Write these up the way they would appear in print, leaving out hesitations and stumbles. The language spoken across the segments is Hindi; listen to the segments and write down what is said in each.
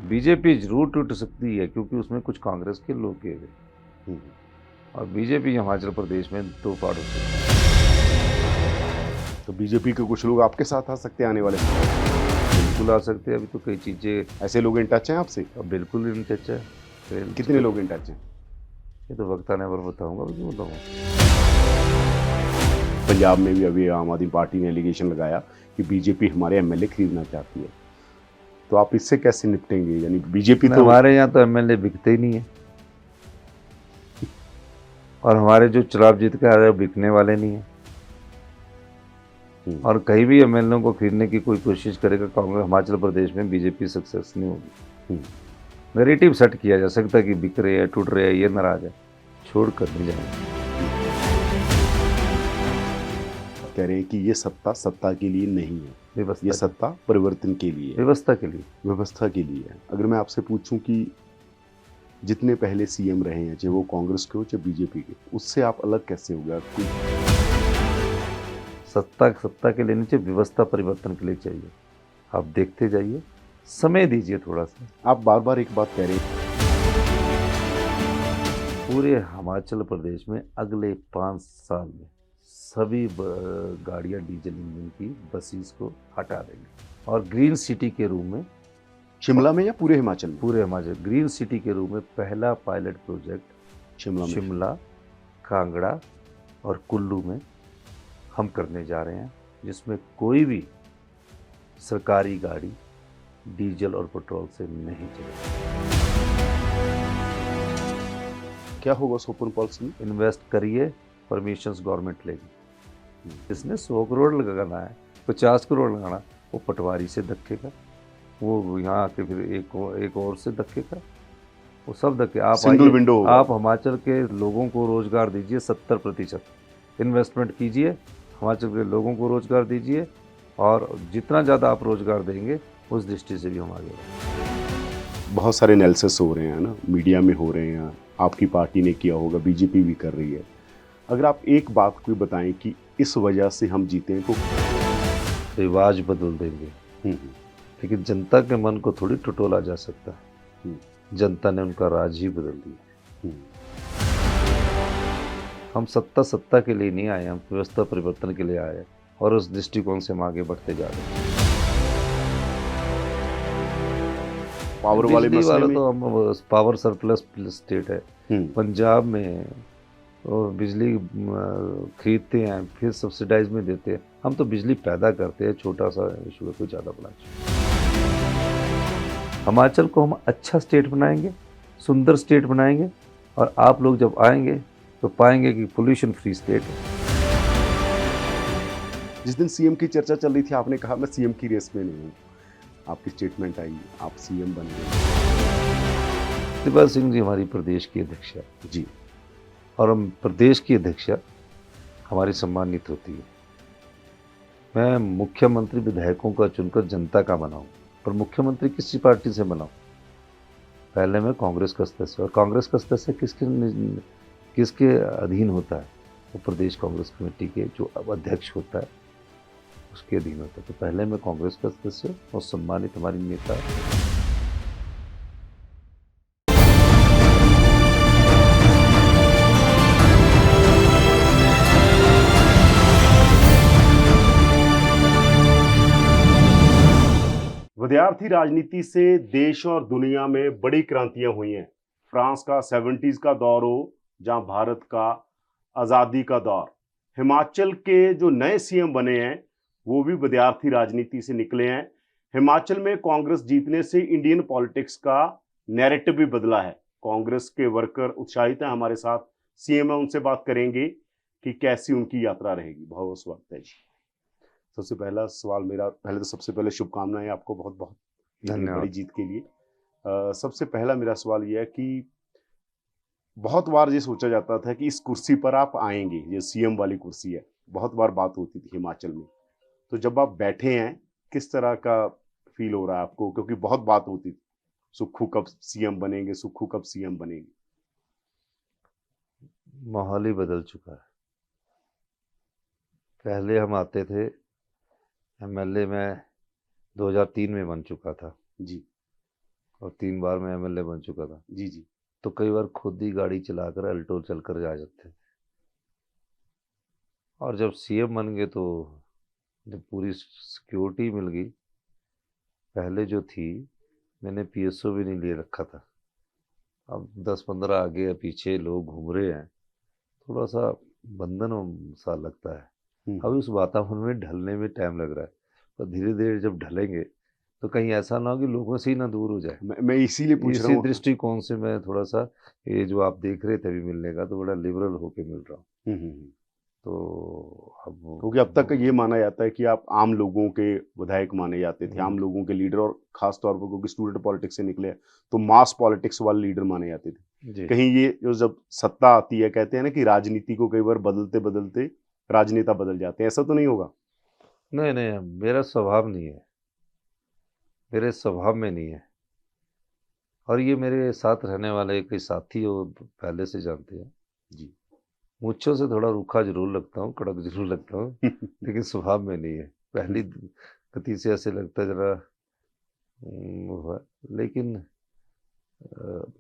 बीजेपी जरूर टूट सकती है क्योंकि उसमें कुछ कांग्रेस के लोग गए हुए और बीजेपी हिमाचल प्रदेश में दो पार्ट हो सकती तो बीजेपी के कुछ लोग आपके साथ आ सकते हैं आने वाले समय में। है। बिल्कुल आ सकते हैं, अभी तो कई चीज़ें ऐसे लोग इन टच हैं आपसे? अब बिल्कुल इन टच है। फिर कितने लोग इन टच हैं? ये तो वक्त आने पर बताऊंगा, अभी क्यों बताऊंगा। पंजाब में भी अभी आम आदमी पार्टी ने एलिगेशन लगाया कि बीजेपी हमारे एमएलए खरीदना चाहती है, तो आप इससे कैसे निपटेंगे? यानी बीजेपी तो हमारे यहाँ तो एमएलए बिकते ही नहीं है और हमारे जो चुनाव जीत के आ रहे हैं वो बिकने वाले नहीं है। और कहीं भी एमएलए को खरीदने की कोई कोशिश करेगा कांग्रेस हिमाचल प्रदेश में, बीजेपी सक्सेस नहीं होगी। नैरेटिव सेट किया जा सकता है कि बिक रहे हैं, टूट रहे हैं, ये नाराज है, छोड़ कर नहीं जाएंगे। कह रहे हैं कि ये सत्ता सत्ता के लिए नहीं है, ये व्यवस्था सत्ता परिवर्तन के लिए है, व्यवस्था के लिए। व्यवस्था के लिए है। अगर मैं आपसे पूछूं कि जितने पहले सीएम रहे हैं, चाहे वो कांग्रेस के हो चाहे बीजेपी के, उससे आप अलग कैसे हो गया? सत्ता के लिए नहीं चाहिए, व्यवस्था परिवर्तन के लिए चाहिए। आप देखते जाइए, समय दीजिए थोड़ा सा। आप बार बार एक बात कह रहे हैं, पूरे हिमाचल प्रदेश में अगले 5 साल में सभी गाड़ियां डीजल इंजन की बसेस को हटा देंगे और ग्रीन सिटी के रूप में, शिमला में या पूरे हिमाचल में? पूरे हिमाचल ग्रीन सिटी के रूप में पहला पायलट प्रोजेक्ट शिमला, कांगड़ा और कुल्लू में हम करने जा रहे हैं, जिसमें कोई भी सरकारी गाड़ी डीजल और पेट्रोल से नहीं चलेगी। क्या होगा ओपन पॉलिसी में? इन्वेस्ट करिए, परमिशंस गवर्नमेंट लेगी। इसने 100 करोड़ लगाना है, 50 करोड़ लगाना, वो पटवारी से धक्केगा, वो यहाँ आके फिर एक और से धक्केगा, वो सब धक्के। आप सिंगल विंडो होगा। आप हिमाचल के लोगों को रोजगार दीजिए, 70% इन्वेस्टमेंट कीजिए, हिमाचल के लोगों को रोजगार दीजिए, और जितना ज़्यादा आप रोजगार देंगे उस दृष्टि से भी हम आगे बढ़ेंगे। बहुत सारे एनालिसिस हो रहे हैं ना, मीडिया में हो रहे हैं, आपकी पार्टी ने किया होगा, बीजेपी भी कर रही है। अगर आप एक बात कोई बताएं कि इस वजह से हम जीते हैं, तो रिवाज बदल देंगे, लेकिन जनता के मन को थोड़ी टटोला जा सकता है। जनता ने उनका राज ही बदल दिया। हम सत्ता के लिए नहीं आए, हम व्यवस्था परिवर्तन के लिए आए हैं, और उस दृष्टिकोण से हम आगे बढ़ते जा रहे हैं। पावर वाले बिजली वाला में तो हम पावर सरप्लस स्टेट है। पंजाब में वो बिजली खरीदते हैं, फिर सब्सिडाइज में देते हैं। हम तो बिजली पैदा करते हैं, छोटा सा इशू है, कोई ज़्यादा बड़ा इशू। हिमाचल को हम अच्छा स्टेट बनाएंगे, सुंदर स्टेट बनाएंगे, और आप लोग जब आएंगे तो पाएंगे कि पोल्यूशन फ्री स्टेट है। जिस दिन सीएम की चर्चा चल रही थी, आपने कहा मैं सीएम की रेस में नहीं हूँ, आपकी स्टेटमेंट आई, आप सीएम बन गए। शिवराज सिंह जी हमारी प्रदेश की अध्यक्ष जी, और हम प्रदेश की अध्यक्ष हमारी सम्मानित होती है। मैं मुख्यमंत्री विधायकों का चुनकर जनता का बनाऊं, पर मुख्यमंत्री किसी पार्टी से बनाऊं? पहले मैं कांग्रेस का सदस्य, और कांग्रेस का सदस्य किसके अधीन होता है? वो प्रदेश कांग्रेस कमेटी के जो अध्यक्ष होता है उसके अधीन होता है। तो पहले मैं कांग्रेस का सदस्य और सम्मानित हमारी नेता। विद्यार्थी राजनीति से देश और दुनिया में बड़ी क्रांतियां हुई हैं। फ्रांस का 70s का दौर हो, जहां भारत का आज़ादी का दौर, हिमाचल के जो नए सीएम बने हैं वो भी विद्यार्थी राजनीति से निकले हैं। हिमाचल में कांग्रेस जीतने से इंडियन पॉलिटिक्स का नैरेटिव भी बदला है। कांग्रेस के वर्कर उत्साहित हैं। हमारे साथ सीएम है, उनसे बात करेंगे कि कैसी उनकी यात्रा रहेगी। बहुत बहुत स्वागत है जी। सबसे पहला सवाल मेरा, पहले तो सबसे पहले शुभकामनाएं आपको बहुत बहुत धन्यवाद। बड़ी जीत के लिए। सबसे पहला मेरा सवाल यह है कि बहुत बार ये सोचा जाता था कि इस कुर्सी पर आप आएंगे, ये सीएम वाली कुर्सी है, बहुत बार बात होती थी हिमाचल में, तो जब आप बैठे हैं किस तरह का फील हो रहा है आपको? क्योंकि बहुत बात होती थी, सुक्खू कब सीएम बनेंगे, सुक्खू कब सीएम बनेंगे। माहौल ही बदल चुका है। पहले हम आते थे, एमएलए में 2003 में बन चुका था जी, और 3 बार मैं एमएलए बन चुका था। जी जी। तो कई बार खुद ही गाड़ी चलाकर अल्टो चलकर जा जाते थे। और जब सीएम बन गए तो जब पूरी सिक्योरिटी मिल गई, पहले जो थी, मैंने पीएसओ भी नहीं लिए रखा था, अब 10-15 आगे या पीछे लोग घूम रहे हैं, थोड़ा सा बंधन सा लगता है। अभी उस वातावरण में ढलने में टाइम लग रहा है, पर धीरे धीरे जब ढलेंगे तो कहीं ऐसा ना हो कि लोगों से ही ना दूर हो जाए। मैं इसीलिए पूछ रहा इसी हूँ। दृष्टिकोण से मैं थोड़ा सा, ये जो आप देख रहे थे अभी मिलने का, तो बड़ा लिबरल होके मिल रहा हूँ। तो अब क्योंकि अब तक ये माना जाता है कि आप आम लोगों के विधायक माने जाते थे, आम लोगों के लीडर, और खास तौर पर क्योंकि स्टूडेंट पॉलिटिक्स से निकले तो मास पॉलिटिक्स वाले लीडर माने जाते थे। जी कहीं ये जो जब सत्ता आती है, कहते हैं ना कि राजनीति को कई बार बदलते बदलते राजनेता बदल जाते हैं, ऐसा तो नहीं होगा? नहीं नहीं, मेरा स्वभाव नहीं है, मेरे स्वभाव में नहीं है। और ये मेरे साथ रहने वाले कई साथी वो पहले से जानते हैं। जी। मुझसे से थोड़ा रूखा जरूर लगता हूँ, कड़क जरूर लगता हूँ, लेकिन स्वभाव में नहीं है। पहली गति से ऐसे लगता है जरा वो है। लेकिन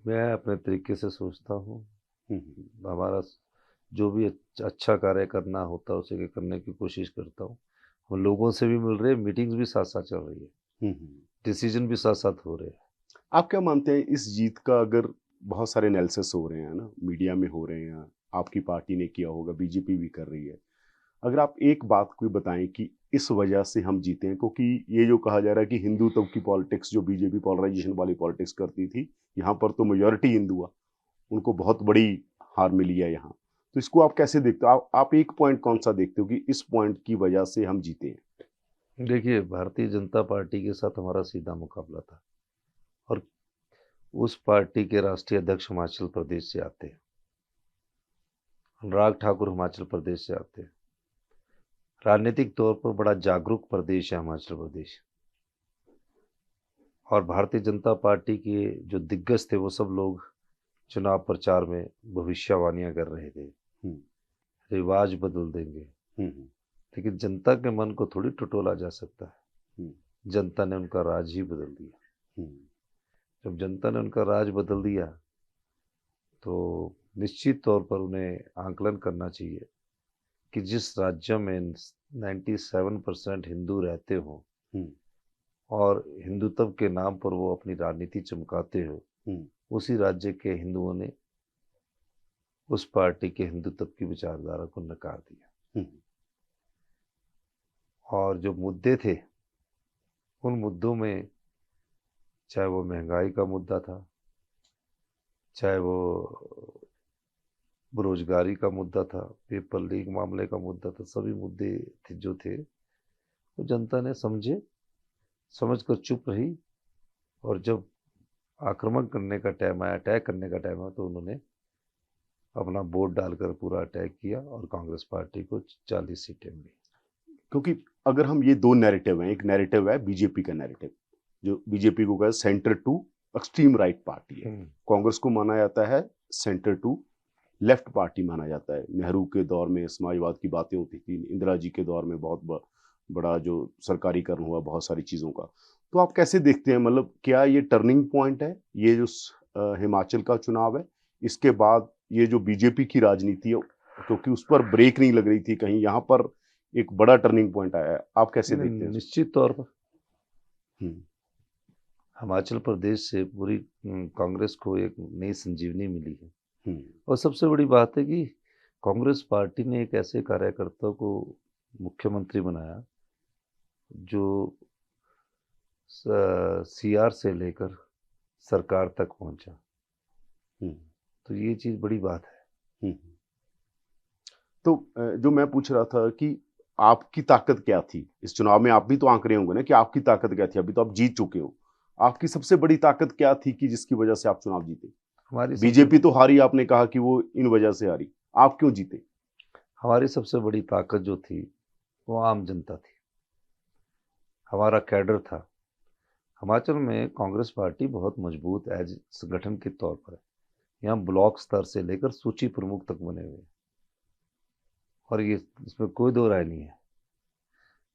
मैं अपने तरीके से सोचता हूँ। हमारा जो भी अच्छा कार्य करना होता है उसे करने की कोशिश करता हूँ। हम लोगों से भी मिल रहे हैं, मीटिंग्स भी साथ साथ चल रही है, डिसीजन भी साथ साथ हो रहे हैं। आप क्या मानते हैं इस जीत का? अगर बहुत सारे एनालिसिस हो रहे हैं ना, मीडिया में हो रहे हैं, आपकी पार्टी ने किया होगा, बीजेपी भी कर रही है, अगर आप एक बात कोई बताएं कि इस वजह से हम जीते हैं, क्योंकि ये जो कहा जा रहा है कि हिंदुत्व की पॉलिटिक्स जो बीजेपी पोलराइजेशन वाली पॉलिटिक्स करती थी, यहाँ पर तो मेजोरिटी हिंदू हुआ, उनको बहुत बड़ी हार मिली है यहाँ, तो इसको आप कैसे देखते हो? आप एक पॉइंट कौन सा देखते हो कि इस पॉइंट की वजह से हम जीते हैं? देखिए, भारतीय जनता पार्टी के साथ हमारा सीधा मुकाबला था, और उस पार्टी के राष्ट्रीय अध्यक्ष हिमाचल प्रदेश से आते हैं, अनुराग ठाकुर हिमाचल प्रदेश से आते हैं। राजनीतिक तौर पर बड़ा जागरूक प्रदेश है हिमाचल प्रदेश। और भारतीय जनता पार्टी के जो दिग्गज थे वो सब लोग चुनाव प्रचार में भविष्यवाणियां कर रहे थे, रिवाज बदल देंगे। लेकिन जनता के मन को थोड़ी टटोला जा सकता है। जनता ने उनका राज ही बदल दिया। जब जनता ने उनका राज बदल दिया तो निश्चित तौर पर उन्हें आंकलन करना चाहिए कि जिस राज्य में 97% हिंदू रहते हो और हिंदुत्व के नाम पर वो अपनी राजनीति चमकाते हो, उसी राज्य के हिंदुओं ने उस पार्टी के हिंदुत्व की विचारधारा को नकार दिया। और जो मुद्दे थे, उन मुद्दों में चाहे वो महंगाई का मुद्दा था, चाहे वो बेरोजगारी का मुद्दा था, पेपर लीक मामले का मुद्दा था, सभी मुद्दे थे जो थे, वो जनता ने समझ कर चुप रही। और जब आक्रमण करने का टाइम आया, अटैक करने का टाइम आया, तो उन्होंने अपना वोट डालकर पूरा अटैक किया और कांग्रेस पार्टी को 40 सीटें मिली। क्योंकि अगर हम, ये दो नैरेटिव हैं, एक नैरेटिव है बीजेपी का नैरेटिव, जो बीजेपी को कहते centre to extreme right party है, कांग्रेस को माना जाता है सेंटर टू लेफ्ट पार्टी माना जाता है। नेहरू के दौर में समाजवाद की बातें होती थी, इंदिरा जी के दौर में बहुत बड़ा जो सरकारीकरण हुआ बहुत सारी चीज़ों का। तो आप कैसे देखते हैं, मतलब क्या ये टर्निंग पॉइंट है, ये जो हिमाचल का चुनाव है, इसके बाद ये जो बीजेपी की राजनीति है, क्योंकि उस पर ब्रेक नहीं लग रही थी, कहीं यहाँ पर एक बड़ा टर्निंग पॉइंट आया है, आप कैसे देखते हैं? निश्चित तौर पर हिमाचल प्रदेश से पूरी कांग्रेस को एक नई संजीवनी मिली है। और सबसे बड़ी बात है कि कांग्रेस पार्टी ने एक ऐसे कार्यकर्ता को मुख्यमंत्री बनाया जो सीआर से लेकर सरकार तक पहुंचा। तो ये चीज बड़ी बात है। तो जो मैं पूछ रहा था कि आपकी ताकत क्या थी इस चुनाव में? आप भी तो आंक रहे होंगे ना कि आपकी ताकत क्या थी, अभी तो आप जीत चुके हो, आपकी सबसे बड़ी ताकत क्या थी कि जिसकी वजह से आप चुनाव जीते? हमारी बीजेपी तो हारी, आपने कहा कि वो इन वजह से हारी, आप क्यों जीते? हमारी सबसे बड़ी ताकत जो थी वो आम जनता थी, हमारा कैडर था। हिमाचल में कांग्रेस पार्टी बहुत मजबूत एज संगठन के तौर पर है। यहाँ ब्लॉक स्तर से लेकर सूची प्रमुख तक बने हुए हैं, और ये इसमें कोई दो राय नहीं है।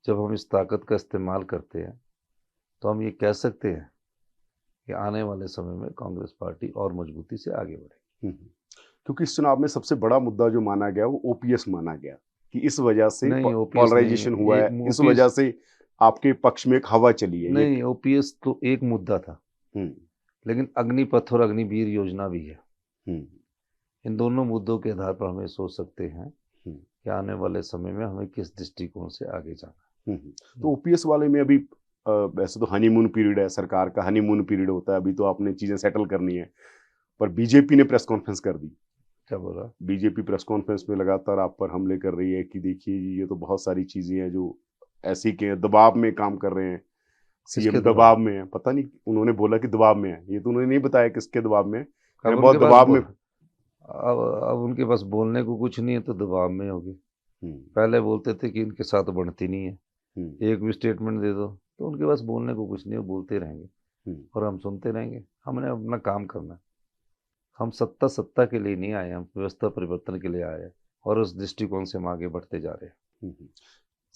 जब हम इस ताकत का इस्तेमाल करते हैं तो हम ये कह सकते हैं कि आने वाले समय में कांग्रेस पार्टी और मजबूती से आगे बढ़ेगी। क्योंकि इस चुनाव में सबसे बड़ा मुद्दा जो माना गया वो ओपीएस माना गया कि इस वजह से नहीं, ओपीएस पॉलराइजेशन नहीं, हुआ है, इस वजह से आपके पक्ष में एक हवा चली है। नहीं, ओपीएस तो एक मुद्दा था, लेकिन अग्निपथ और अग्निवीर योजना भी है। इन दोनों मुद्दों के आधार पर हमें सोच सकते हैं कि आने वाले समय में हमें किस दृष्टिकोण से आगे जाना है। तो ओपीएस वाले में अभी वैसे तो हनीमून पीरियड है, सरकार का हनीमून पीरियड होता है, अभी तो आपने चीजें सेटल करनी है, पर बीजेपी ने प्रेस कॉन्फ्रेंस कर दी। क्या बोला? बीजेपी प्रेस कॉन्फ्रेंस में लगातार आप पर हमले कर रही है कि देखिए जी ये तो बहुत सारी चीजें हैं जो ऐसी के दबाव में काम कर रहे हैं, सीएम दबाव में है। पता नहीं, उन्होंने बोला कि दबाव में है, ये तो उन्होंने नहीं बताया किसके दबाव में है। बहुत दबाव में। अब उनके पास बोलने को कुछ नहीं है तो दबाव में होगी। पहले बोलते थे कि इनके साथ बढ़ती नहीं है, एक भी स्टेटमेंट दे दो, तो उनके पास बोलने को कुछ नहीं है, बोलते रहेंगे और हम सुनते रहेंगे। हमने अपना काम करना है। हम सत्ता के लिए नहीं आए, हम व्यवस्था परिवर्तन के लिए आए हैं और उस दृष्टिकोण से हम आगे बढ़ते जा रहे हैं।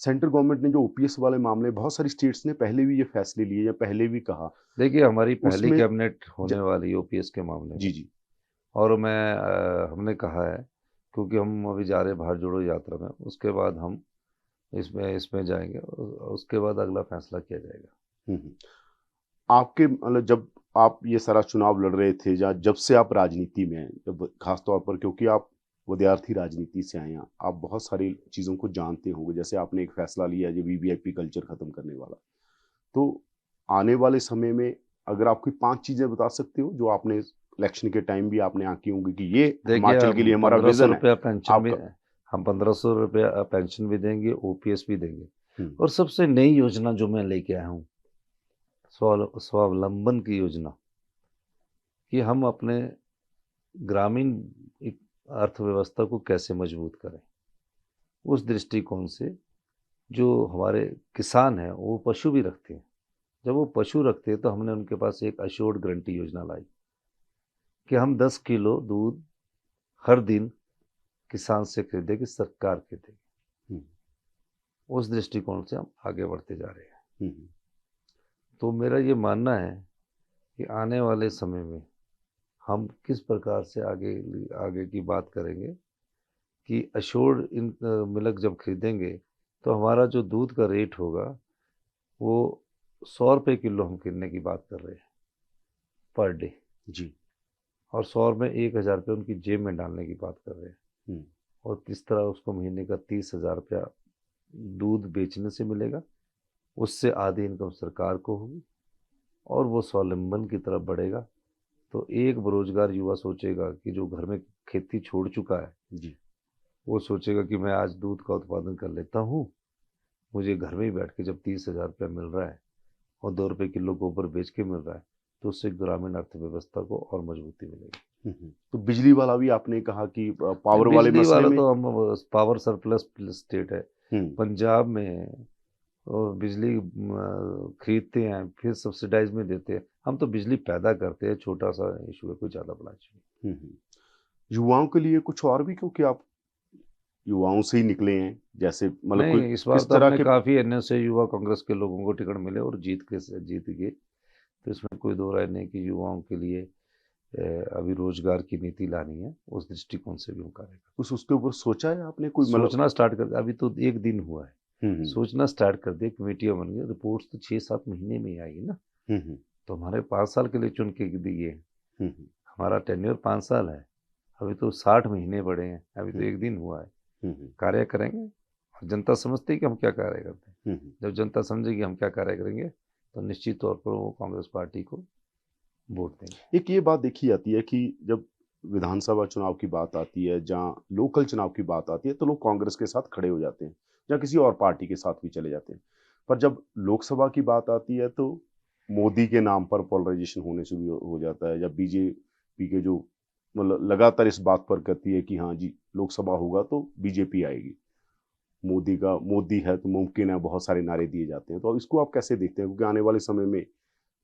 सेंट्रल गवर्नमेंट ने जो ओपीएस वाले मामले, बहुत सारी स्टेट्स ने पहले भी ये फैसले लिए या पहले भी कहा। देखिए, हमारी पहली कैबिनेट होने वाली ओपीएस के मामले में। जी। और हमने कहा है, क्योंकि हम अभी जा रहे भारत जोड़ो यात्रा में, उसके बाद हम इसमें जाएंगे, उसके बाद अगला फैसला किया जाएगा। आपके मतलब जब आप ये सारा चुनाव लड़ रहे थे, जब से आप राजनीति में हैं, जब खासतौर पर क्योंकि आप विद्यार्थी राजनीति से आए हैं, आप बहुत सारी चीज़ों को जानते होंगे। जैसे आपने एक फैसला लिया जो वीवीआईपी कल्चर खत्म करने वाला, तो आने वाले समय में अगर आप कोई 5 चीज़ें बता सकते हो जो आपने इलेक्शन के टाइम भी आपने आंकी होंगी कि ये हिमाचल के लिए हमारा विजन है। पेंशन भी, हम 1500 रुपया पेंशन भी देंगे, ओपीएस भी देंगे, और सबसे नई योजना जो मैं लेके आया हूँ, स्वावलंबन की योजना, कि हम अपने ग्रामीण अर्थव्यवस्था को कैसे मजबूत करें। उस दृष्टिकोण से जो हमारे किसान हैं वो पशु भी रखते हैं, जब वो पशु रखते हैं तो हमने उनके पास एक अश्योर्ड गारंटी योजना लाई कि हम 10 किलो दूध हर दिन किसान से खरीदेगी, सरकार खरीदेगी। उस दृष्टिकोण से हम आगे बढ़ते जा रहे हैं। तो मेरा ये मानना है कि आने वाले समय में हम किस प्रकार से आगे की बात करेंगे कि अश्योर्ड मिल्क जब खरीदेंगे तो हमारा जो दूध का रेट होगा वो 100 रुपये किलो हम खरीदने की बात कर रहे हैं पर डे जी, और 100 में 1000 रुपये उनकी जेब में डालने की बात कर रहे हैं। और किस तरह उसको महीने का 30,000 रुपया दूध बेचने से मिलेगा, उससे आधी इनकम सरकार को होगी और वो स्वावलंबन की तरफ बढ़ेगा। तो एक बेरोजगार युवा सोचेगा कि जो घर में खेती छोड़ चुका है जी, वो सोचेगा कि मैं आज दूध का उत्पादन कर लेता हूँ, मुझे घर में ही बैठ के जब 30,000 रुपया मिल रहा है और 2 रुपये किलो गोबर बेच के मिल रहा है, तो उससे ग्रामीण अर्थव्यवस्था को और मजबूती मिलेगी। तो बिजली वाला भी आपने कहा कि पावर वाले बिजली वाला तो हम पावर सरप्लस स्टेट है। पंजाब में और बिजली खरीदते हैं फिर सब्सिडाइज में देते हैं, हम तो बिजली पैदा करते हैं। छोटा सा इशू है, कोई ज़्यादा बड़ा इशू नहीं। युवाओं के लिए कुछ और भी, क्योंकि आप युवाओं से ही निकले हैं, जैसे मतलब कोई इस बार तो हमने काफ़ी अन्य से युवा कांग्रेस के लोगों को टिकट मिले और जीत गए, तो इसमें कोई दो राय नहीं कि युवाओं के लिए अभी रोजगार की नीति लानी है, उस दृष्टिकोण से भी हम कार्य करते। उसके ऊपर सोचा है आपने? कोई सोचना स्टार्ट कर, अभी तो 1 दिन हुआ है, सोचना स्टार्ट कर दिया, कमेटियां बन गई, रिपोर्ट्स तो 6-7 महीने में ही आएगी ना। तो हमारे 5 साल के लिए चुन के दिए, हमारा टेन्योर 5 साल है, अभी तो 60 महीने बढ़े हैं, अभी तो 1 दिन हुआ है। कार्य करेंगे, जनता समझती है कि हम क्या कार्य करते हैं। जब जनता समझेगी हम क्या कार्य करेंगे तो निश्चित तौर पर वो कांग्रेस पार्टी को वोट देंगे। एक ये बात देखी जाती है कि जब विधानसभा चुनाव की बात आती है, जहाँ लोकल चुनाव की बात आती है, तो लोग कांग्रेस के साथ खड़े हो जाते हैं या किसी और पार्टी के साथ भी चले जाते हैं। पर जब लोकसभा की बात आती है तो मोदी के नाम पर पोलराइजेशन होने से भी हो जाता है। जब बीजेपी के जो मतलब लगातार इस बात पर कहती है कि हाँ जी लोकसभा होगा तो बीजेपी आएगी, मोदी है तो मुमकिन है, बहुत सारे नारे दिए जाते हैं। तो इसको आप कैसे देखते हैं, क्योंकि आने वाले समय में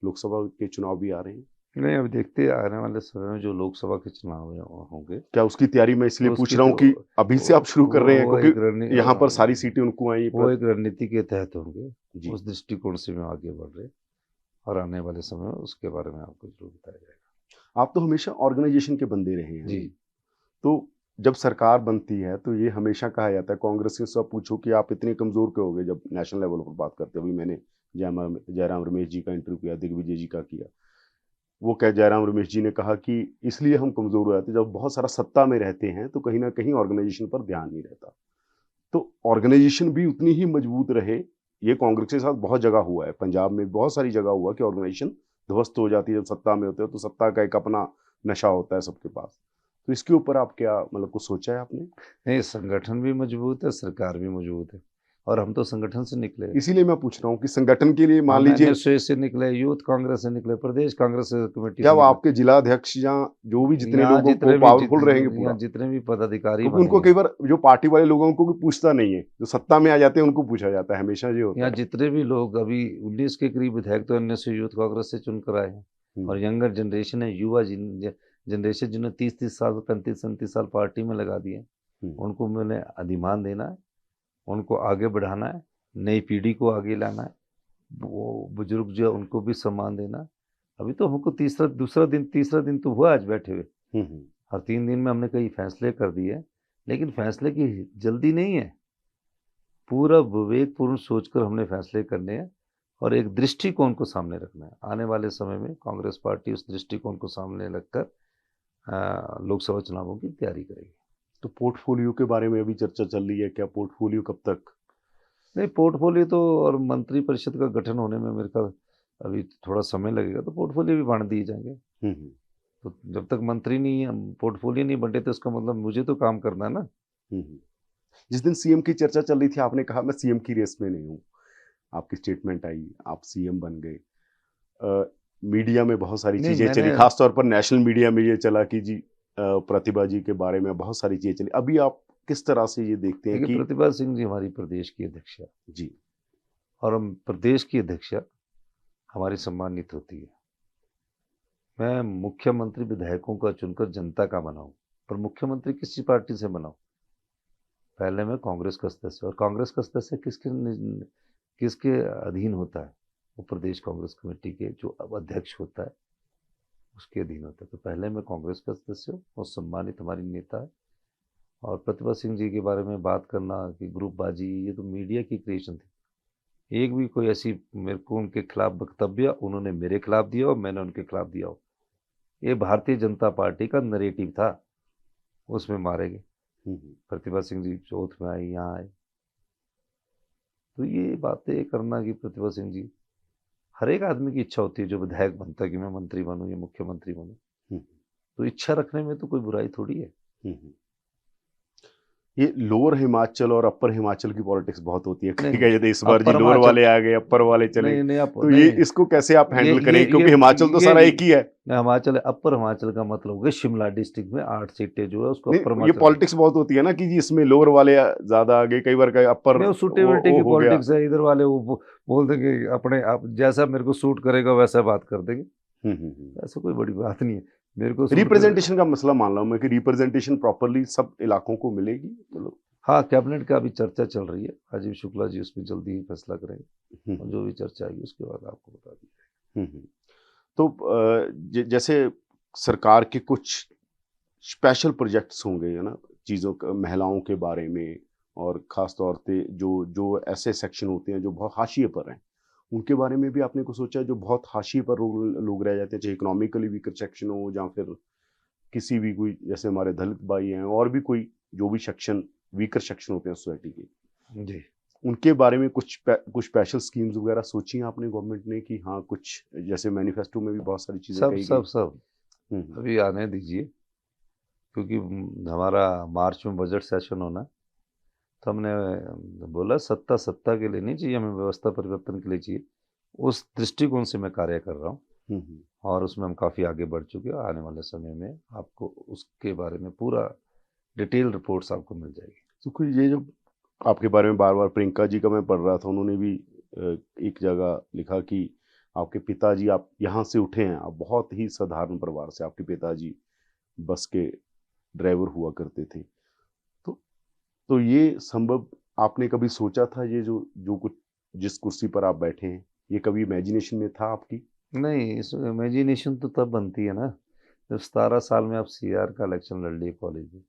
लोकसभा के चुनाव भी आ रहे हैं? नहीं, अब देखते हैं आने वाले समय में जो लोकसभा के चुनाव होंगे, क्या उसकी तैयारी मैं इसलिए पूछ रहा हूँ कि अभी से आप शुरू कर रहे हैं, क्योंकि यहाँ पर सारी सीटें उनको आई, वो एक रणनीति के तहत होंगे, उस दृष्टिकोण से मैं आगे बढ़ रहे। और आने वाले समय में उसके बारे में आपको जरूर बताया जाएगा। आप तो हमेशा ऑर्गेनाइजेशन के बंदे रहे हैं। जी। तो जब सरकार बनती है तो ये हमेशा कहा जाता है, कांग्रेस से सब पूछो कि आप इतने कमजोर क्यों हो गए जब नेशनल लेवल पर बात करते हैं। अभी मैंने जयराम रमेश जी का इंटरव्यू किया, दिग्विजय जी का किया। वो कह जयराम रमेश जी ने कहा कि इसलिए हम कमजोर हो जाते हैं, जब बहुत सारा सत्ता में रहते हैं तो कहीं ना कहीं ऑर्गेनाइजेशन पर ध्यान नहीं रहता। तो ऑर्गेनाइजेशन भी उतनी ही मजबूत रहे। ये कांग्रेस के साथ बहुत जगह हुआ है, पंजाब में बहुत सारी जगह हुआ कि ऑर्गेनाइजेशन ध्वस्त हो जाती है। जब सत्ता में होते हो तो सत्ता का एक अपना नशा होता है सबके पास। तो इसके ऊपर आप क्या मतलब कुछ सोचा है आपने? नहीं, संगठन भी मजबूत है, सरकार भी मजबूत है, और हम तो संगठन से निकले। इसीलिए मैं पूछ रहा हूँ कि संगठन के लिए मान हम लीजिए एनएसयूए से निकले, यूथ कांग्रेस से निकले, प्रदेश कांग्रेस कमेटी क्या से वो निकले। आपके जिला अध्यक्ष या जो भी जितने यहाँ लोगों को पावरफुल रहेंगे यहाँ पूरा? जितने भी पदाधिकारी क्योंकि बने उनको हैं, कई बार जो पार्टी वाले लोगों को भी पूछता नहीं है, जो सत्ता में आ जाते हैं उनको पूछा जाता है, हमेशा ये होता यहाँ है। जितने भी लोग अभी 19 के करीब विधायक तो एनएसयूए यूथ कांग्रेस से चुनकर आए हैं। और यंगर जनरेशन है, युवा जनरेशन जिन्हें 30-30 साल 35-37 साल पार्टी में लगा दिए, उनको मैंने अधिमान देना है, उनको आगे बढ़ाना है, नई पीढ़ी को आगे लाना है, वो बुजुर्ग जो है उनको भी सम्मान देना है। अभी तो हमको तीसरा दिन तो हुआ आज बैठे हुए, और 3 दिन में हमने कई फैसले कर दिए, लेकिन फैसले की जल्दी नहीं है। पूरा विवेकपूर्ण सोचकर हमने फैसले करने हैं, और एक दृष्टिकोण को सामने रखना है। आने वाले समय में कांग्रेस पार्टी उस दृष्टिकोण को सामने रखकर लोकसभा चुनावों की तैयारी करेगी। तो पोर्टफोलियो के बारे में अभी चर्चा चल रही है, क्या पोर्टफोलियो कब तक? नहीं, पोर्टफोलियो तो और मंत्रिपरिषद का गठन होने में मेरे ख्याल अभी थोड़ा समय लगेगा, तो पोर्टफोलियो भी बांट दिए जाएंगे। तो जब तक मंत्री नहीं पोर्टफोलियो नहीं बंटे तो इसका मतलब मुझे तो काम करना है ना। जिस दिन सीएम की चर्चा चल रही थी आपने कहा मैं सीएम की रेस में नहीं हूँ, आपकी स्टेटमेंट आई, आप सीएम बन गए। मीडिया में बहुत सारी नहीं, चीजें चली, मैंने खासतौर पर नेशनल मीडिया में ये चला कि जी प्रतिभा जी के बारे में बहुत सारी चीजें चली। अभी आप किस तरह से ये देखते हैं देखिए, कि प्रतिभा सिंह जी हमारी प्रदेश की अध्यक्ष है, जी और हम प्रदेश की अध्यक्ष हमारी सम्मानित होती है। मैं मुख्यमंत्री विधायकों का चुनकर जनता का बनाऊं, पर मुख्यमंत्री किसी पार्टी से बनाऊं। पहले मैं कांग्रेस का सदस्य, और कांग्रेस का सदस्य किसके अधीन होता है? वो प्रदेश कांग्रेस कमेटी के जो अब अध्यक्ष होता है उसके अधीन होता है। तो पहले मैं कांग्रेस का सदस्य हूँ, और सम्मानित हमारी नेता है। और प्रतिभा सिंह जी के बारे में बात करना कि ग्रुपबाजी, ये तो मीडिया की क्रिएशन थी। एक भी कोई ऐसी मेरे को उनके खिलाफ वक्तव्य उन्होंने मेरे खिलाफ दिया और मैंने उनके खिलाफ दिया हो, ये भारतीय जनता पार्टी का नरेटिव था, उसमें मारे गए। प्रतिभा सिंह जी चौथ में आई, यहाँ आए, तो ये बातें करना कि प्रतिभा सिंह जी, हर एक आदमी की इच्छा होती है जो विधायक बनता है कि मैं मंत्री बनूं या मुख्यमंत्री बनूं, तो इच्छा रखने में तो कोई बुराई थोड़ी है। ये लोअर हिमाचल और अपर हिमाचल की पॉलिटिक्स बहुत होती है, नहीं, कहीं कहते इस बार जी अपर लोअर हिमाचल, वाले आ गए, अपर वाले चले, नहीं तो नहीं, ये इसको कैसे आप हैंडल करेंगे? क्योंकि हिमाचल तो ये सारा एक ही है। हिमाचल, अपर हिमाचल का मतलब हो गया शिमला डिस्ट्रिक्ट में 8 सीटें जो है उसको अपर नहीं, ये हिमाचल। पॉलिटिक्स बहुत होती है ना कि जी इसमें लोअर वाले ज्यादा आ गए, कई बार कई अपर नहीं, वो सूटेबिलिटी की हो गया। पॉलिटिक्स है, इधर वाले वो बोल देंगे अपने आप जैसा मेरे को सूट करेगा वैसा बात कर देंगे। ऐसा कोई बड़ी बात नहीं है, मेरे को सूट रिप्रेजेंटेशन का मसला मान रहा हूं मैं कि रिप्रेजेंटेशन प्रॉपरली सब इलाकों को मिलेगी, मतलब। हाँ, कैबिनेट का अभी चर्चा चल रही है, राजीव शुक्ला जी उसमें जल्दी ही फैसला करेंगे, और जो भी चर्चा आएगी उसके बाद आपको बता दी। तो जैसे सरकार के कुछ स्पेशल प्रोजेक्ट्स होंगे, है ना, चीज़ों का महिलाओं के बारे में, और ख़ास तौर पे जो जो ऐसे सेक्शन होते हैं जो बहुत हाशिए पर हैं, उनके बारे में भी आपने कुछ सोचा है? जो बहुत हाशिए पर लोग रह जाते हैं, चाहे इकोनॉमिकली वीकर सेक्शन हो या फिर किसी भी कोई, जैसे हमारे दलित भाई हैं और भी कोई जो भी सेक्शन वीकर सेक्शन होते हैं सोसाइटी के, जी, उनके बारे में कुछ स्पेशल स्कीम्स वगैरह सोची हैं आपने गवर्नमेंट ने कि हाँ कुछ, जैसे मैनिफेस्टो में भी बहुत सारी चीज़ें सब कही सब गई? सब अभी आने दीजिए, क्योंकि हमारा मार्च में बजट सेशन होना है, तो हमने बोला सत्ता सत्ता के लिए नहीं चाहिए, हमें व्यवस्था परिवर्तन के लिए चाहिए। उस दृष्टिकोण से मैं कार्य कर रहा हूँ, और उसमें हम काफ़ी आगे बढ़ चुके हैं। आने वाले समय में आपको उसके बारे में पूरा डिटेल रिपोर्ट्स आपको मिल जाएगी। तो कोई ये जो आपके बारे में बार बार प्रियंका जी का मैं पढ़ रहा था, उन्होंने भी एक जगह लिखा कि आपके पिताजी, आप यहाँ से उठे हैं, आप बहुत ही साधारण परिवार से, आपके पिताजी बस के ड्राइवर हुआ करते थे। तो ये संभव आपने कभी सोचा था, ये जो जो कुछ जिस कुर्सी पर आप बैठे हैं, ये कभी इमेजिनेशन में था आपकी? नहीं, इस इमेजिनेशन तो तब बनती है ना जब 17 साल में आप सीआर का इलेक्शन लड़ लिए कॉलेज में।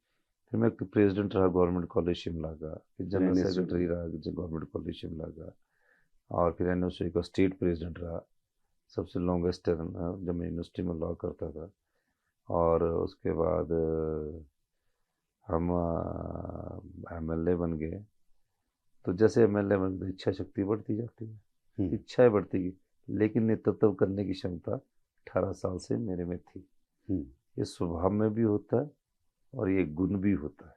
फिर मैं प्रेसिडेंट रहा गवर्नमेंट कॉलेज शिमला का, फिर जनरल NSU सेक्रेटरी रहा गवर्नमेंट कॉलेज शिमला का, और फिर एनएसयू का स्टेट प्रेसिडेंट रहा, सबसे लॉन्गेस्ट टर्म जब मैं यूनिवर्सिटी में लॉ करता था। और उसके बाद हम एमएलए बन गए। तो जैसे एमएलए बन गए इच्छा शक्ति बढ़ती जाती है, इच्छाएं बढ़ती गई, लेकिन नेतृत्व करने की क्षमता 18 साल से मेरे में थी। ये स्वभाव में भी होता है और ये गुण भी होता है,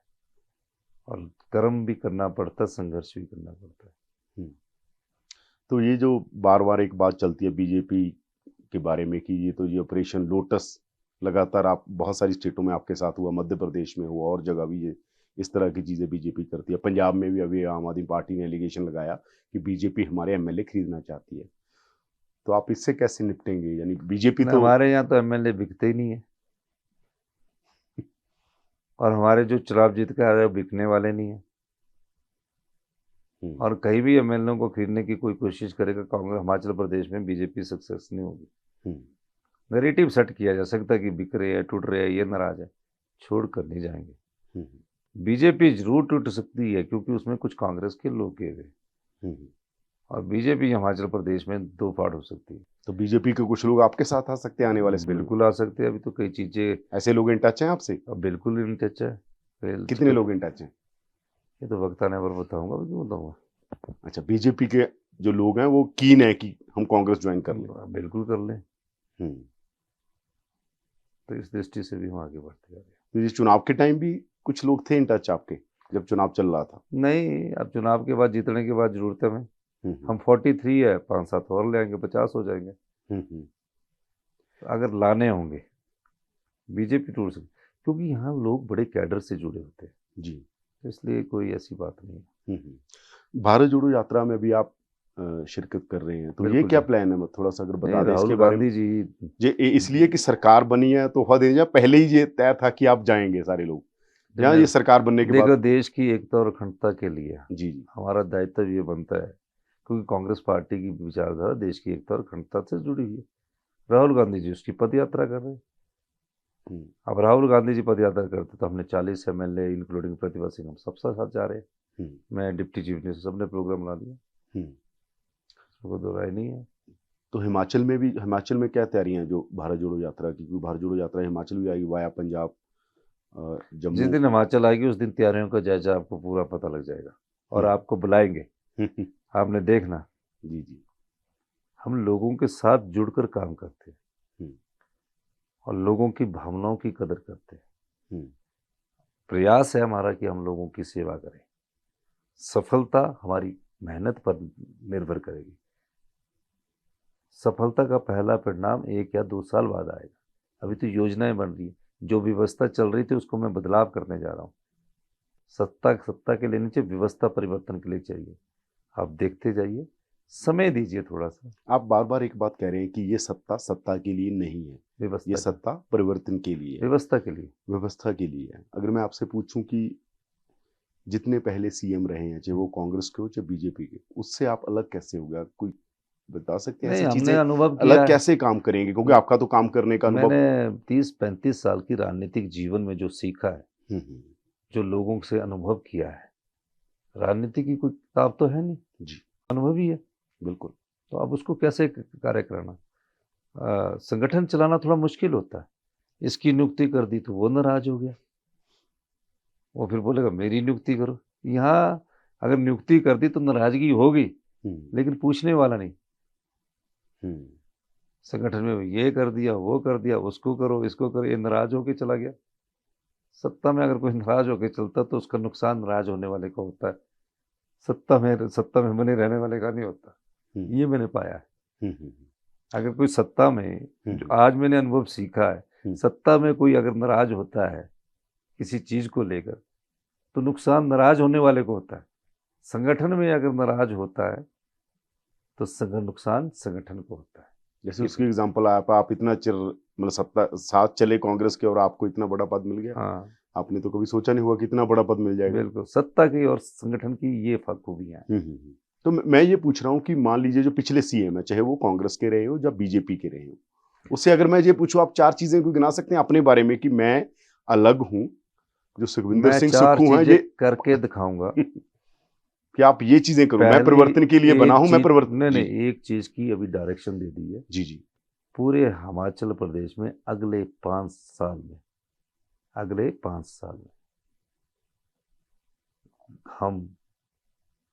और कर्म भी करना पड़ता है, संघर्ष भी करना पड़ता है। तो ये जो बार बार एक बात चलती है बीजेपी के बारे में कि ये तो ये ऑपरेशन लोटस लगातार आप बहुत सारी स्टेटों में आपके साथ हुआ, मध्य प्रदेश में हुआ और जगह भी ये इस तरह की चीज़ें बीजेपी करती है। पंजाब में भी अभी आम आदमी पार्टी ने एलिगेशन लगाया कि बीजेपी हमारे एमएलए खरीदना चाहती है। तो आप इससे कैसे निपटेंगे? यानी बीजेपी तो हमारे यहाँ तो एमएलए बिकते ही नहीं है, और हमारे जो चुनाव जीत के आ रहे हैं बिकने वाले नहीं है। और कहीं भी एमएलए को खरीदने की कोई कोशिश करेगा कांग्रेस, हिमाचल प्रदेश में बीजेपी सक्सेस नहीं होगी। नैरेटिव सेट किया जा सकता है कि बिक रहे हैं, टूट रहे हैं, ये नाराज है, छोड़ कर नहीं जाएंगे। बीजेपी जरूर टूट सकती है क्योंकि उसमें कुछ कांग्रेस के लोग गए हुए, और बीजेपी हिमाचल प्रदेश में दो फाड़ हो सकती है। तो बीजेपी के कुछ लोग आपके साथ आ सकते हैं आने वाले समय में? बिल्कुल आ सकते हैं। अभी तो कई चीजें, ऐसे लोग इन टच हैं आपसे? अब बिल्कुल इन टच है। कितने लोग इन टच हैं? ये तो वक्त आने पर बताऊंगा। अभी क्यों बताऊंगा? अच्छा, बीजेपी के जो लोग हैं वो कीन है कि हम कांग्रेस ज्वाइन कर लें? बिल्कुल कर लें। तो इस दृष्टि से भी हम आगे बढ़ते जा रहे हैं। तो ये चुनाव के टाइम भी कुछ लोग थे इन टच आपके जब चुनाव चल रहा था? नहीं, अब चुनाव के बाद, जीतने के बाद जरूरत है हमें। हम 43 है, 5-7 और ले आएंगे, 50 हो जाएंगे। तो अगर लाने होंगे, बीजेपी टूट सकती, क्योंकि यहाँ लोग बड़े कैडर से जुड़े होते हैं जी, तो इसलिए कोई ऐसी बात नहीं है। भारत जोड़ो यात्रा में भी आप शिरकत कर रहे हैं, तो ये क्या प्लान है? थोड़ा सा अगर बता दें इसके बारे में। राहुल गांधी जी, ये इसलिए कि सरकार बनी है तोहफा देने, या पहले ही ये तय था कि आप जाएंगे सारे लोग, या ये सरकार बनने के बाद? देश की एकता और अखंडता के लिए जी हमारा दायित्व ये बनता है, क्योंकि कांग्रेस पार्टी की विचारधारा देश की एकता और अखंडता से जुड़ी हुई है। राहुल गांधी जी उसकी पद यात्रा कर रहे हैं। अब राहुल गांधी जी पद यात्रा करते तो हमने 40 एमएलए इंक्लूडिंग प्रतिभा सिंह, हम सबसे साथ जा रहे हैं। मैं डिप्टी चीफ मिनिस्टर, सबने प्रोग्राम बना दिया, कोई दो राय नहीं है। तो हिमाचल में क्या तैयारियां हैं जो भारत जोड़ो यात्रा की? क्योंकि भारत जोड़ो यात्रा हिमाचल भी आएगी वाया पंजाब, जम्मू। जिस दिन हिमाचल आएगी उस दिन तैयारियों का जायजा आपको पूरा पता लग जाएगा, और आपको बुलाएंगे, आपने देखना। जी जी, हम लोगों के साथ जुड़कर काम करते हैं और लोगों की भावनाओं की कदर करते हैं। प्रयास है हमारा कि हम लोगों की सेवा करें। सफलता हमारी मेहनत पर निर्भर करेगी। सफलता का पहला परिणाम 1 या 2 साल बाद आएगा। अभी तो योजनाएं बन रही है, जो व्यवस्था चल रही थी उसको मैं बदलाव करने जा रहा हूँ। सत्ता के लिए नीचे व्यवस्था परिवर्तन के लिए चाहिए। आप देखते जाइए, समय दीजिए थोड़ा सा। आप बार बार एक बात कह रहे हैं कि ये सत्ता के लिए नहीं है, ये सत्ता परिवर्तन के लिए है, व्यवस्था के लिए है। अगर मैं आपसे पूछूं कि जितने पहले सीएम रहे हैं, चाहे वो कांग्रेस के हो चाहे बीजेपी के, उससे आप अलग कैसे हो गया? कोई बता सकते हैं ऐसी चीजें? अनुभव अलग कैसे काम करेंगे? क्योंकि आपका तो काम करने का अनुभव, मैंने 30-35 साल की राजनीतिक जीवन में जो सीखा है, जो लोगों से अनुभव किया है, राजनीति की कोई किताब तो है नहीं जी, अनुभव ही है। बिल्कुल। तो अब उसको कैसे कार्य कराना, संगठन चलाना थोड़ा मुश्किल होता है। इसकी नियुक्ति कर दी तो वो नाराज हो गया, वो फिर बोलेगा मेरी नियुक्ति करो। यहाँ अगर नियुक्ति कर दी तो नाराजगी होगी, लेकिन पूछने वाला नहीं। संगठन में ये कर दिया, वो कर दिया, उसको करो, इसको करो, ये नाराज होके चला गया। सत्ता में अगर कोई नाराज होके चलता तो उसका नुकसान नाराज होने वाले का होता है, सत्ता में बने रहने वाले का नहीं होता। ये मैंने पाया है। अगर कोई सत्ता में, जो आज मैंने अनुभव सीखा है, सत्ता में कोई अगर नाराज होता है किसी चीज को लेकर तो नुकसान नाराज होने वाले को होता है। संगठन में अगर नाराज होता है तो नुकसान संगठन को होता है। जैसे उसकी एग्जांपल आप इतना चिर मतलब सत्ता साथ चले कांग्रेस के और आपको इतना बड़ा पद मिल गया। हाँ, आपने तो कभी सोचा नहीं हुआ कि इतना बड़ा पद मिल जाएगा। बिल्कुल, सत्ता की और संगठन की ये खूबियां हैं। तो मैं ये पूछ रहा हूँ कि मान लीजिए जो पिछले सीएम है, चाहे वो कांग्रेस के रहे हो या बीजेपी के रहे हो, उससे अगर मैं ये पूछूं, आप 4 चीजें कोई गिना सकते हैं अपने बारे में कि मैं अलग हूं, जो सुखविंदर मैं सिंह 4 सुक्खू हैं चीजें ये करके दिखाऊंगा। कि आप ये चीजें करो, मैं पहली परिवर्तन के लिए बना एक हूं, मैं चीज परिवर्तन। नहीं जी नहीं, एक चीज की अभी डायरेक्शन दे दी है जी जी पूरे हिमाचल प्रदेश में। अगले 5 साल में, अगले 5 साल में हम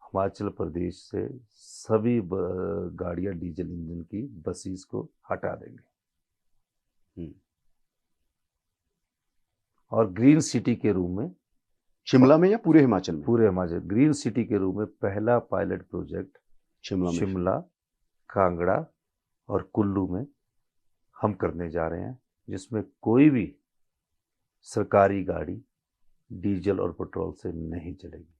हिमाचल प्रदेश से सभी गाड़ियां डीजल इंजन की बसेस को हटा देंगे हम्म। और ग्रीन सिटी के रूप में, शिमला में या पूरे हिमाचल में? पूरे हिमाचल ग्रीन सिटी के रूप में पहला पायलट प्रोजेक्ट शिमला में। शिमला, कांगड़ा और कुल्लू में हम करने जा रहे हैं, जिसमें कोई भी सरकारी गाड़ी डीजल और पेट्रोल से नहीं चलेगी।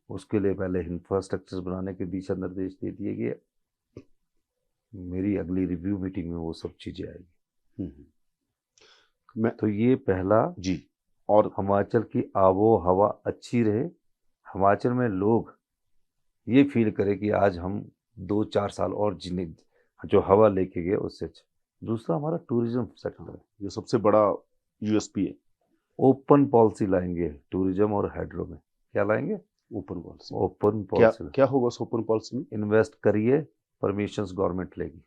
उसके लिए पहले इंफ्रास्ट्रक्चर बनाने के दिशा निर्देश दे दिए गए। मेरी अगली रिव्यू मीटिंग में वो सब चीजें आएगी। मैं तो ये पहला जी, और हिमाचल की आबो हवा अच्छी रहे, हिमाचल में लोग ये फील करें कि आज हम 2-4 साल और जीने, जो हवा लेके गए उससे अच्छा। दूसरा हमारा टूरिज्म सेक्टर है, जो सबसे बड़ा यूएसपी है। ओपन पॉलिसी लाएंगे टूरिज्म और हाइड्रो में। क्या लाएंगे? Open policy. ओपन क्या पॉलिसी। क्या होगा उस ओपन पॉलिसी में? इन्वेस्ट करिए, परमिशंस गवर्नमेंट लेगी।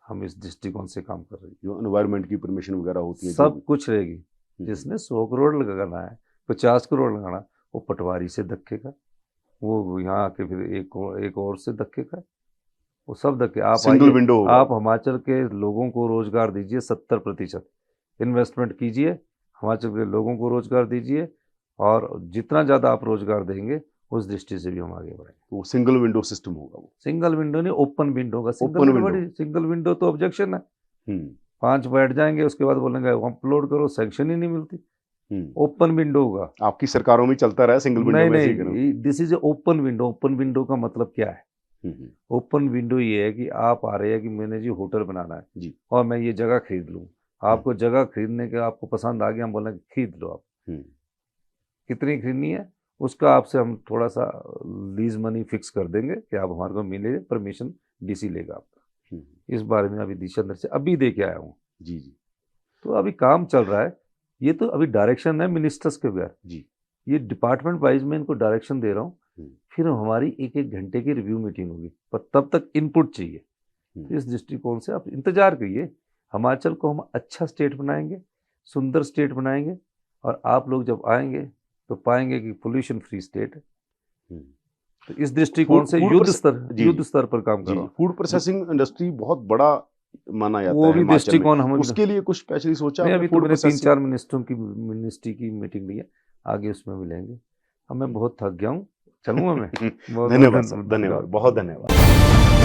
हम इस दृष्टिकोण से काम कर रही है। जो एनवायरनमेंट की परमिशन वगैरह होती है, सब कुछ रहेगी। जिसने 100 करोड़ लगाना है, 50 करोड़ लगाना, वो पटवारी से धक्केगा, वो यहाँ आके फिर एक और से धक्केगा, वो सब धक्के। आप सिंगल आइए, विंडो होगा। आप हिमाचल के लोगों को रोजगार दीजिए, 70% इन्वेस्टमेंट कीजिए, हिमाचल के लोगों को रोजगार दीजिए, और जितना ज़्यादा आप रोजगार देंगे उस दृष्टि से भी हम आगे बढ़ेंगे। वो सिंगल विंडो सिस्टम होगा। वो सिंगल विंडो नहीं, ओपन विंडो होगा। Open window. सिंगल विंडो तो ऑब्जेक्शन है। 5 बैठ जाएंगे, उसके बाद बोलेंगे अपलोड करो, सेक्शन ही नहीं मिलती। ओपन विंडो होगा। आपकी सरकारों में चलता रहा सिंगल विंडो। नहीं वैसे ही नहीं, this is a open window. Open window का मतलब क्या है? ओपन विंडो ये है कि आप आ रहे हैं कि मैंने जी होटल बनाना है जी, और मैं ये जगह खरीद लूँ। आपको जगह खरीदने के, आपको पसंद आ गया, हम बोलेंगे खरीद लो। आप कितनी खरीदनी है उसका आपसे हम थोड़ा सा लीज मनी फिक्स कर देंगे कि आप हमारे को मिले, परमिशन डीसी लेगा आपका। इस बारे में अभी दिशा निर्देश अभी दे के आया हूँ। जी जी। तो अभी काम चल रहा है। ये तो अभी डायरेक्शन है मिनिस्टर्स के बगैर जी। ये डिपार्टमेंट वाइज में इनको डायरेक्शन दे रहा हूँ। फिर हमारी 1-1 घंटे की रिव्यू मीटिंग होगी, पर तब तक इनपुट चाहिए। तो इस दृष्टिकोण से आप इंतजार करिए। हिमाचल को हम अच्छा स्टेट बनाएंगे, सुंदर स्टेट बनाएंगे, और आप लोग जब आएंगे तो पाएंगे कि पोल्यूशन फ्री स्टेट है। तो इस दृष्टिकोण से युद्ध स्तर पर काम कर रहा हूँ। फूड प्रोसेसिंग इंडस्ट्री बहुत बड़ा माना जाता वो है भी हिमाचल में। दृष्टिकोण हम उसके लिए कुछ स्पेशली सोचा? नहीं, अभी तो मैंने प्रोसेसिंग 3-4 मिनिस्ट्री की मीटिंग ली है, आगे उसमें मिलेंगे। अब मैं बहुत थक गया हूँ, चलूँगा मैं। धन्यवाद, बहुत धन्यवाद।